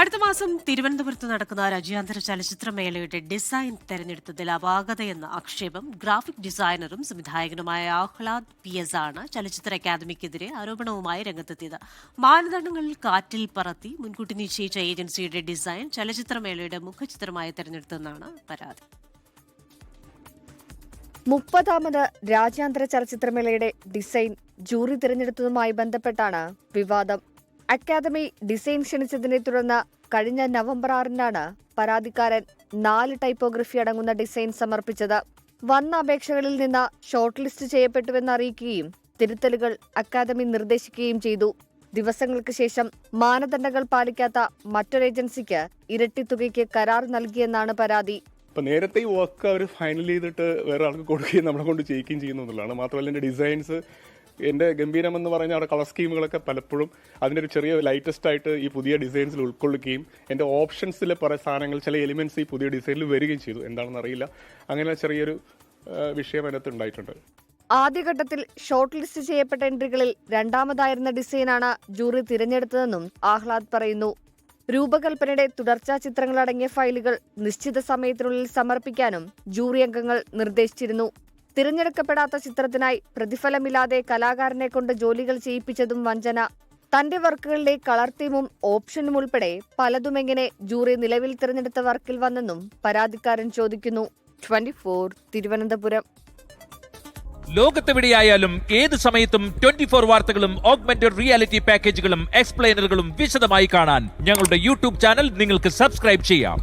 അടുത്ത മാസം തിരുവനന്തപുരത്ത് നടക്കുന്ന രാജ്യാന്തര ചലച്ചിത്രമേളയുടെ ഡിസൈൻ തെരഞ്ഞെടുത്തതിൽ അപാകതയെന്ന ആക്ഷേപം ഗ്രാഫിക് ഡിസൈനറും സംവിധായകനുമായ ആഹ്ലാദ് PS ആണ് ചലച്ചിത്ര അക്കാദമിക്കെതിരെ ആരോപണവുമായി രംഗത്തെത്തിയത്. മാനദണ്ഡങ്ങൾ കാറ്റിൽ പറത്തി മുൻകൂട്ടി നിശ്ചയിച്ച ഏജൻസിയുടെ ഡിസൈൻ ചലച്ചിത്രമേളയുടെ മുഖചിത്രമായി തെരഞ്ഞെടുത്തെന്നാണ് പരാതി. 30ാമത് രാജ്യാന്തര ചലച്ചിത്രമേളയുടെ ഡിസൈൻ ജൂറി തിരഞ്ഞെടുത്തതുമായി ബന്ധപ്പെട്ടാണ് വിവാദം. അക്കാദമി ഡിസൈൻ ക്ഷണിച്ചതിനെ തുടർന്ന് കഴിഞ്ഞ നവംബർ 6-നാണ് പരാതിക്കാരൻ 4 ടൈപ്പോഗ്രഫി അടങ്ങുന്ന ഡിസൈൻ സമർപ്പിച്ചത്. വന്ന അപേക്ഷകളിൽ നിന്ന് ഷോർട്ട് ലിസ്റ്റ് ചെയ്യപ്പെട്ടുവെന്ന് അറിയിക്കുകയും തിരുത്തലുകൾ അക്കാദമി നിർദ്ദേശിക്കുകയും ചെയ്തു. ദിവസങ്ങൾക്ക് ശേഷം മാനദണ്ഡങ്ങൾ പാലിക്കാത്ത മറ്റൊരു ഏജൻസിക്ക് ഇരട്ടി തുകയ്ക്ക് കരാർ നൽകിയെന്നാണ് പരാതി. നേരത്തെ ഈ വർക്ക് അവർ ഫൈനൽ ചെയ്തിട്ട് വേറെ ആൾക്ക് കൊടുക്കുകയും നമ്മളെ കൊണ്ട് ചെയ്യിക്കുകയും ചെയ്യുന്നു എന്നുള്ളതാണ്. മാത്രമല്ല എൻ്റെ ഡിസൈൻസ്, എൻ്റെ ഗംഭീരം എന്ന് പറഞ്ഞ അവിടെ കളർ സ്കീമുകളൊക്കെ പലപ്പോഴും അതിൻ്റെ ഒരു ചെറിയ ലൈറ്റസ്റ്റ് ആയിട്ട് ഈ പുതിയ ഡിസൈൻസിൽ ഉൾക്കൊള്ളുകയും എൻ്റെ ഓപ്ഷൻസിലെ പല സാധനങ്ങൾ, ചില എലിമെന്റ്സ് ഈ പുതിയ ഡിസൈനിൽ വരികയും ചെയ്തു. എന്താണെന്ന് അറിയില്ല. അങ്ങനെ ചെറിയൊരു വിഷയം അതിനകത്ത് ഉണ്ടായിട്ടുണ്ട്. ആദ്യഘട്ടത്തിൽ ഷോർട്ട് ലിസ്റ്റ് ചെയ്യപ്പെട്ട എൻട്രികളിൽ രണ്ടാമതായിരുന്ന ഡിസൈനാണ് ജൂറി തിരഞ്ഞെടുത്തതെന്നും ആഹ്ലാദ് പറയുന്നു. രൂപകൽപ്പനയുടെ തുടർച്ചാ ചിത്രങ്ങളടങ്ങിയ ഫയലുകൾ നിശ്ചിത സമയത്തിനുള്ളിൽ സമർപ്പിക്കാനും ജൂറി അംഗങ്ങൾ നിർദ്ദേശിച്ചിരുന്നു. തിരഞ്ഞെടുക്കപ്പെടാത്ത ചിത്രത്തിനായി പ്രതിഫലമില്ലാതെ കലാകാരനെ കൊണ്ട് ജോലികൾ ചെയ്യിപ്പിച്ചതും വഞ്ചന. തന്റെ വർക്കുകളിലെ കളർ തീമും ഓപ്ഷനും ഉൾപ്പെടെ പലതുമെങ്ങനെ ജൂറി നിലവിൽ തിരഞ്ഞെടുത്ത വർക്കിൽ വന്നെന്നും പരാതിക്കാരൻ ചോദിക്കുന്നു. 24 തിരുവനന്തപുരം. ലോകത്തെവിടെയായാലും ഏത് സമയത്തും 24 വാർത്തകളും ഓഗ്മെന്റഡ് റിയാലിറ്റി പാക്കേജുകളും എക്സ്പ്ലെയിനറുകളും വിശദമായി കാണാൻ ഞങ്ങളുടെ യൂട്യൂബ് ചാനൽ നിങ്ങൾക്ക് സബ്സ്ക്രൈബ് ചെയ്യാം.